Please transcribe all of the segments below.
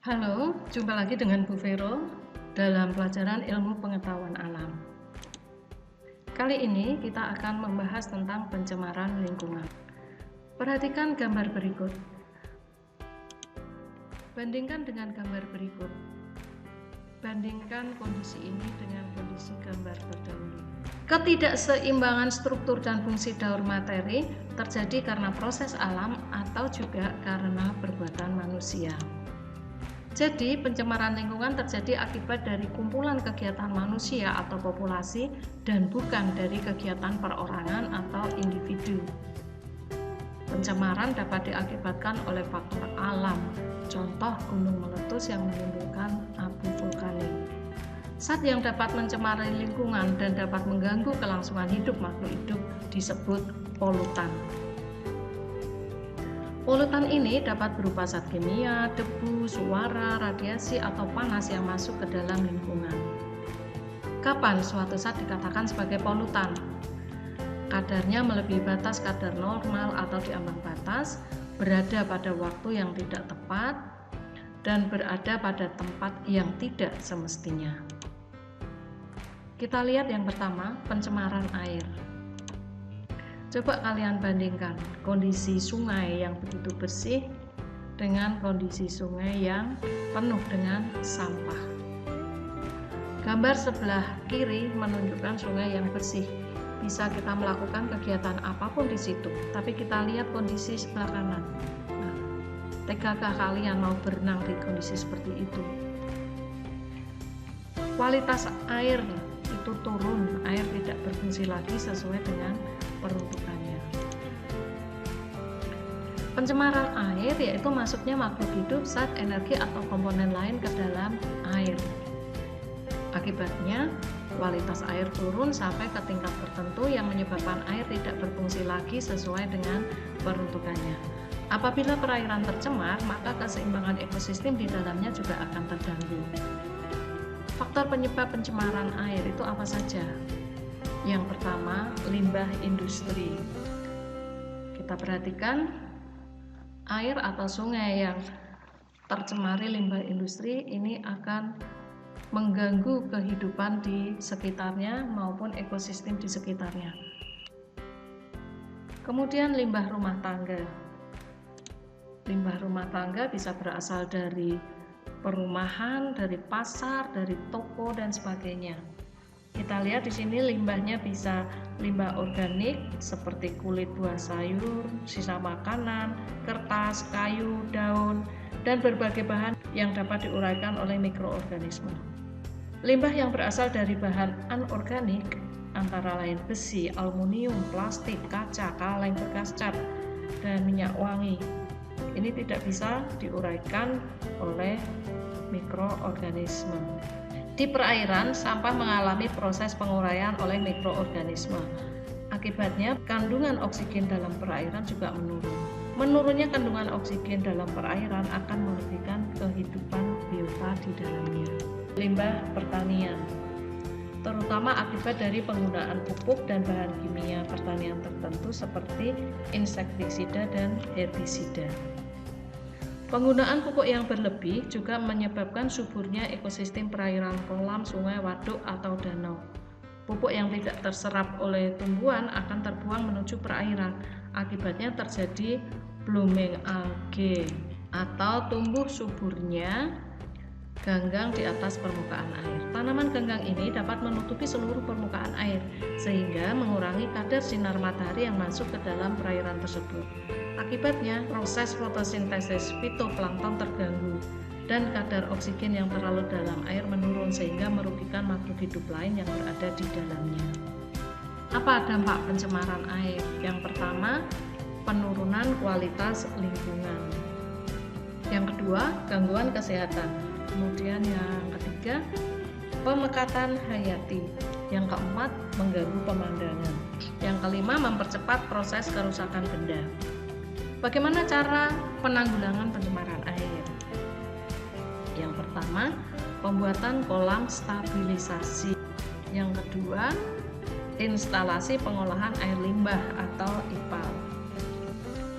Halo, jumpa lagi dengan Bu Vero dalam pelajaran ilmu pengetahuan alam. Kali ini kita akan membahas tentang pencemaran lingkungan. Perhatikan gambar berikut. Bandingkan dengan gambar berikut. Bandingkan kondisi ini dengan kondisi gambar terdahulu. Ketidakseimbangan struktur dan fungsi daur materi terjadi karena proses alam atau juga karena perbuatan manusia. Jadi, pencemaran lingkungan terjadi akibat dari kumpulan kegiatan manusia atau populasi dan bukan dari kegiatan perorangan atau individu. Pencemaran dapat diakibatkan oleh faktor alam, contoh gunung meletus yang menimbulkan abu vulkanik. Zat yang dapat mencemari lingkungan dan dapat mengganggu kelangsungan hidup makhluk hidup disebut polutan. Polutan ini dapat berupa zat kimia, debu, suara, radiasi, atau panas yang masuk ke dalam lingkungan. Kapan suatu zat dikatakan sebagai polutan? Kadarnya melebihi batas kadar normal atau di ambang batas, berada pada waktu yang tidak tepat, dan berada pada tempat yang tidak semestinya. Kita lihat yang pertama, pencemaran air. Coba kalian bandingkan kondisi sungai yang begitu bersih dengan kondisi sungai yang penuh dengan sampah. Gambar sebelah kiri menunjukkan sungai yang bersih. Bisa kita melakukan kegiatan apapun di situ, tapi kita lihat kondisi sebelah kanan. Nah, tegakah kalian mau berenang di kondisi seperti itu? Kualitas air itu turun, air tidak berfungsi lagi sesuai dengan peruntukannya. Pencemaran air yaitu masuknya makhluk hidup, zat, energi, atau komponen lain ke dalam air. Akibatnya, kualitas air turun sampai ke tingkat tertentu yang menyebabkan air tidak berfungsi lagi sesuai dengan peruntukannya. Apabila perairan tercemar, maka keseimbangan ekosistem di dalamnya juga akan terganggu. Faktor penyebab pencemaran air itu apa saja? Yang pertama, limbah industri. Kita perhatikan air atau sungai yang tercemari limbah industri ini akan mengganggu kehidupan di sekitarnya maupun ekosistem di sekitarnya. Kemudian limbah rumah tangga. Limbah rumah tangga bisa berasal dari perumahan, dari pasar, dari toko dan sebagainya. Kita lihat di sini limbahnya bisa limbah organik seperti kulit buah sayur, sisa makanan, kertas, kayu, daun, dan berbagai bahan yang dapat diuraikan oleh mikroorganisme. Limbah yang berasal dari bahan anorganik antara lain besi, aluminium, plastik, kaca, kaleng bekas cat, dan minyak wangi. Ini tidak bisa diuraikan oleh mikroorganisme. Di perairan, sampah mengalami proses penguraian oleh mikroorganisme. Akibatnya, kandungan oksigen dalam perairan juga menurun. Menurunnya kandungan oksigen dalam perairan akan merugikan kehidupan biota di dalamnya. Limbah pertanian, terutama akibat dari penggunaan pupuk dan bahan kimia pertanian tertentu seperti insektisida dan herbisida. Penggunaan pupuk yang berlebih juga menyebabkan suburnya ekosistem perairan, kolam, sungai, waduk, atau danau. Pupuk yang tidak terserap oleh tumbuhan akan terbuang menuju perairan. Akibatnya terjadi blooming algae atau tumbuh suburnya ganggang di atas permukaan air. Tanaman ganggang ini dapat menutupi seluruh permukaan air sehingga mengurangi kadar sinar matahari yang masuk ke dalam perairan tersebut. Akibatnya, proses fotosintesis fitoplankton terganggu dan kadar oksigen yang terlalu dalam air menurun sehingga merugikan makhluk hidup lain yang berada di dalamnya. Apa dampak pencemaran air? Yang pertama, penurunan kualitas lingkungan. Yang kedua, gangguan kesehatan. Kemudian yang ketiga, pemekatan hayati. Yang keempat, mengganggu pemandangan. Yang kelima, mempercepat proses kerusakan benda. Bagaimana cara penanggulangan pencemaran air? Yang pertama, pembuatan kolam stabilisasi. Yang kedua, instalasi pengolahan air limbah atau IPAL.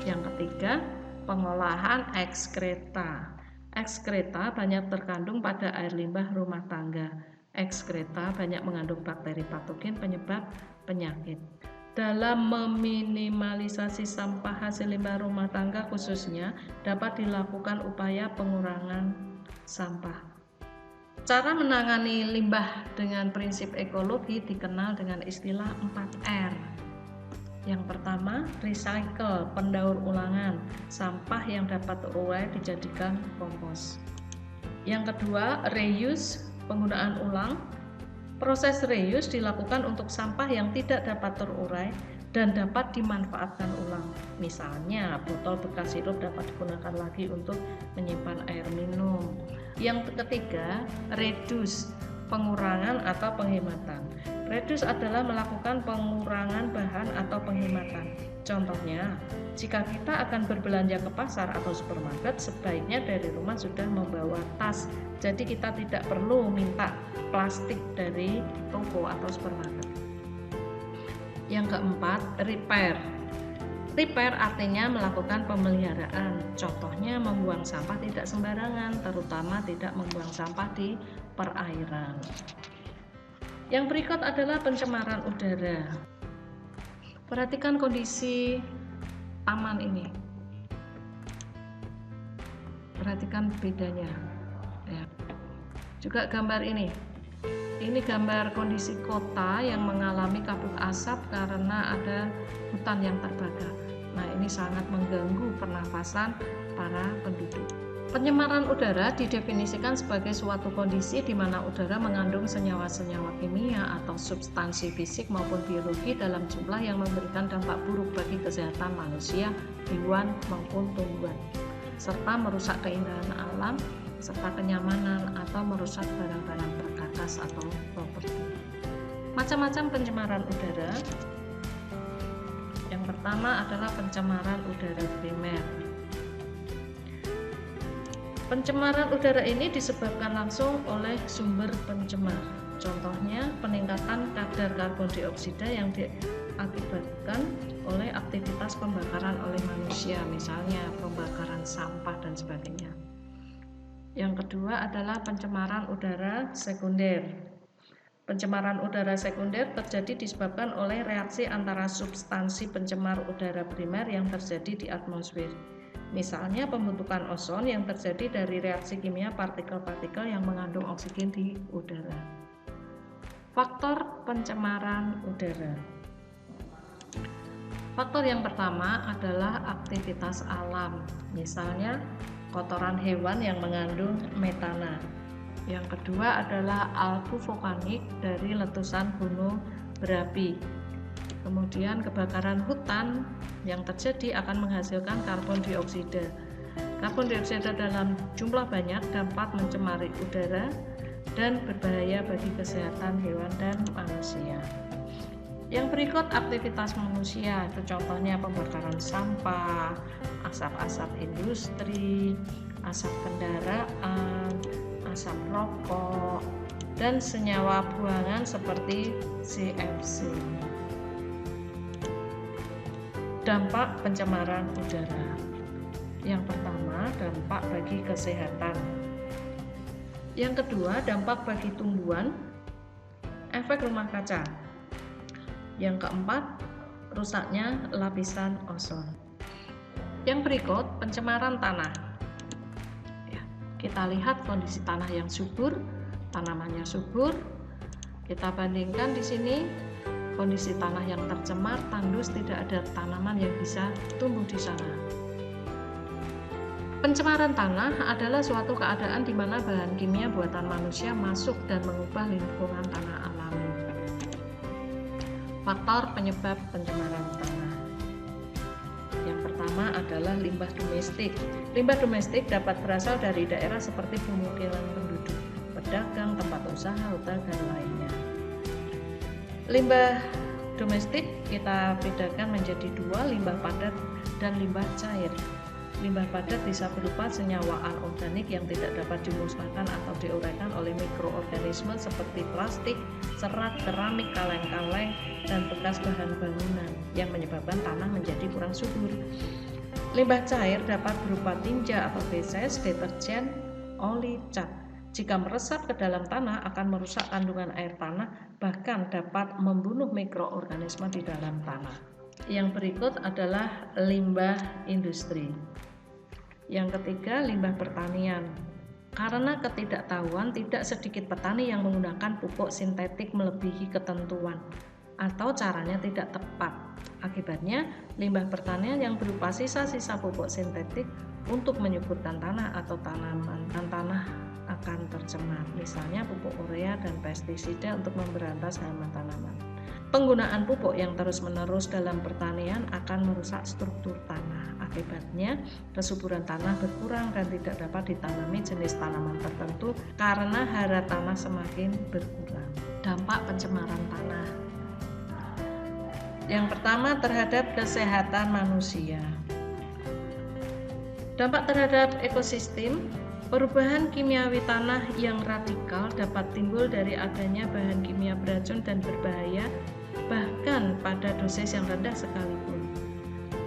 Yang ketiga, pengolahan ekskreta. Ekskreta banyak terkandung pada air limbah rumah tangga. Ekskreta banyak mengandung bakteri patogen penyebab penyakit. Dalam meminimalisasi sampah hasil limbah rumah tangga khususnya, dapat dilakukan upaya pengurangan sampah. Cara menangani limbah dengan prinsip ekologi dikenal dengan istilah 4R. Yang pertama, recycle, pendaur ulangan, sampah yang dapat terurai dijadikan kompos. Yang kedua, reuse, penggunaan ulang. Proses reuse dilakukan untuk sampah yang tidak dapat terurai dan dapat dimanfaatkan ulang. Misalnya, botol bekas sirup dapat digunakan lagi untuk menyimpan air minum. Yang ketiga, reduce, pengurangan atau penghematan. Reduce adalah melakukan pengurangan bahan atau penghematan. Contohnya, jika kita akan berbelanja ke pasar atau supermarket, sebaiknya dari rumah sudah membawa tas. Jadi kita tidak perlu minta plastik dari toko atau supermarket. Yang keempat, repair. Repair artinya melakukan pemeliharaan. Contohnya membuang sampah tidak sembarangan, terutama tidak membuang sampah di perairan. Yang berikut adalah pencemaran udara. Perhatikan kondisi taman ini. Perhatikan bedanya. Ya. Juga gambar ini. Ini gambar kondisi kota yang mengalami kabut asap karena ada hutan yang terbakar. Nah, ini sangat mengganggu pernafasan para penduduk. Pencemaran udara didefinisikan sebagai suatu kondisi di mana udara mengandung senyawa-senyawa kimia atau substansi fisik maupun biologi dalam jumlah yang memberikan dampak buruk bagi kesehatan manusia, hewan, maupun tumbuhan, serta merusak keindahan alam, serta kenyamanan atau merusak barang-barang perkakas atau properti. Macam-macam pencemaran udara. Yang pertama adalah pencemaran udara primer. Pencemaran udara ini disebabkan langsung oleh sumber pencemar. Contohnya peningkatan kadar karbon dioksida yang diakibatkan oleh aktivitas pembakaran oleh manusia, misalnya pembakaran sampah dan sebagainya. Yang kedua adalah pencemaran udara sekunder. Pencemaran udara sekunder terjadi disebabkan oleh reaksi antara substansi pencemar udara primer yang terjadi di atmosfer. Misalnya pembentukan ozon yang terjadi dari reaksi kimia partikel-partikel yang mengandung oksigen di udara. Faktor pencemaran udara. Faktor yang pertama adalah aktivitas alam, misalnya kotoran hewan yang mengandung metana. Yang kedua adalah abu vulkanik dari letusan gunung berapi. Kemudian kebakaran hutan yang terjadi akan menghasilkan karbon dioksida. Karbon dioksida dalam jumlah banyak dapat mencemari udara dan berbahaya bagi kesehatan hewan dan manusia. Yang berikut aktivitas manusia, itu contohnya pembakaran sampah, asap-asap industri, asap kendaraan, asap rokok, dan senyawa buangan seperti CFC. Dampak pencemaran udara. Yang pertama, dampak bagi kesehatan. Yang kedua, dampak bagi tumbuhan, efek rumah kaca. Yang keempat, rusaknya lapisan ozon. Yang berikut, pencemaran tanah. Ya, kita lihat kondisi tanah yang subur, tanamannya subur. Kita bandingkan di sini kondisi tanah yang tercemar, tandus, tidak ada tanaman yang bisa tumbuh di sana. Pencemaran tanah adalah suatu keadaan di mana bahan kimia buatan manusia masuk dan mengubah lingkungan tanah alami. Faktor penyebab pencemaran tanah. Yang pertama adalah limbah domestik. Limbah domestik dapat berasal dari daerah seperti pemukiman penduduk, pedagang, tempat usaha, hotel, dan lainnya. Limbah domestik kita bedakan menjadi dua, limbah padat dan limbah cair. Limbah padat bisa berupa senyawa anorganik yang tidak dapat dimusnahkan atau diuraikan oleh mikroorganisme seperti plastik, serat, keramik, kaleng-kaleng, dan bekas bahan bangunan yang menyebabkan tanah menjadi kurang subur. Limbah cair dapat berupa tinja atau feses, deterjen, oli cat. Jika meresap ke dalam tanah akan merusak kandungan air tanah, bahkan dapat membunuh mikroorganisme di dalam tanah. Yang berikut adalah limbah industri. Yang ketiga, limbah pertanian. Karena ketidaktahuan, tidak sedikit petani yang menggunakan pupuk sintetik melebihi ketentuan atau caranya tidak tepat. Akibatnya, limbah pertanian yang berupa sisa-sisa pupuk sintetik untuk menyuburkan tanah atau tanaman dan tanah akan tercemar. Misalnya pupuk urea dan pestisida untuk memberantas hama tanaman. Penggunaan pupuk yang terus-menerus dalam pertanian akan merusak struktur tanah. Akibatnya, kesuburan tanah berkurang dan tidak dapat ditanami jenis tanaman tertentu karena hara tanah semakin berkurang. Dampak pencemaran tanah. Yang pertama, terhadap kesehatan manusia. Dampak terhadap ekosistem. Perubahan kimiawi tanah yang radikal dapat timbul dari adanya bahan kimia beracun dan berbahaya, bahkan pada dosis yang rendah sekalipun.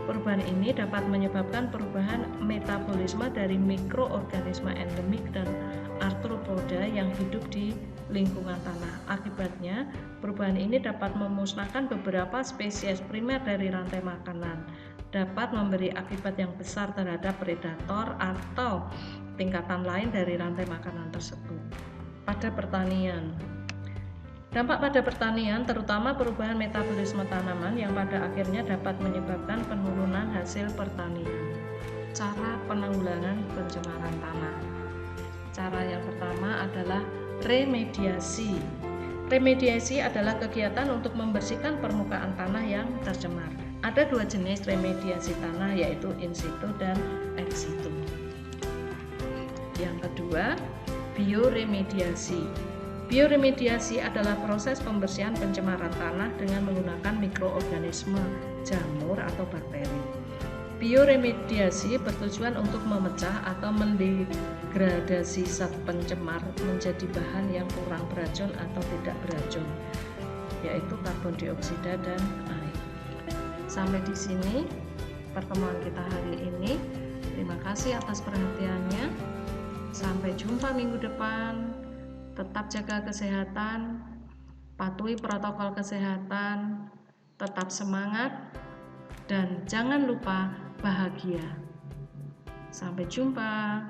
Perubahan ini dapat menyebabkan perubahan metabolisme dari mikroorganisme endemik dan arthropoda yang hidup di lingkungan tanah. Akibatnya, perubahan ini dapat memusnahkan beberapa spesies primer dari rantai makanan, dapat memberi akibat yang besar terhadap predator atau tingkatan lain dari rantai makanan tersebut. Pada pertanian, dampak pada pertanian terutama perubahan metabolisme tanaman yang pada akhirnya dapat menyebabkan penurunan hasil pertanian. Cara penanggulangan pencemaran tanah. Cara yang pertama adalah remediasi. Remediasi adalah kegiatan untuk membersihkan permukaan tanah yang tercemar. Ada dua jenis remediasi tanah, yaitu in situ dan ex situ. Yang kedua, bioremediasi. Bioremediasi adalah proses pembersihan pencemaran tanah dengan menggunakan mikroorganisme, jamur atau bakteri. Bioremediasi bertujuan untuk memecah atau mendegradasi zat pencemar menjadi bahan yang kurang beracun atau tidak beracun, yaitu karbon dioksida dan air. Sampai di sini pertemuan kita hari ini. Terima kasih atas perhatiannya. Sampai jumpa minggu depan. Tetap jaga kesehatan, patuhi protokol kesehatan, tetap semangat, dan jangan lupa bahagia. Sampai jumpa.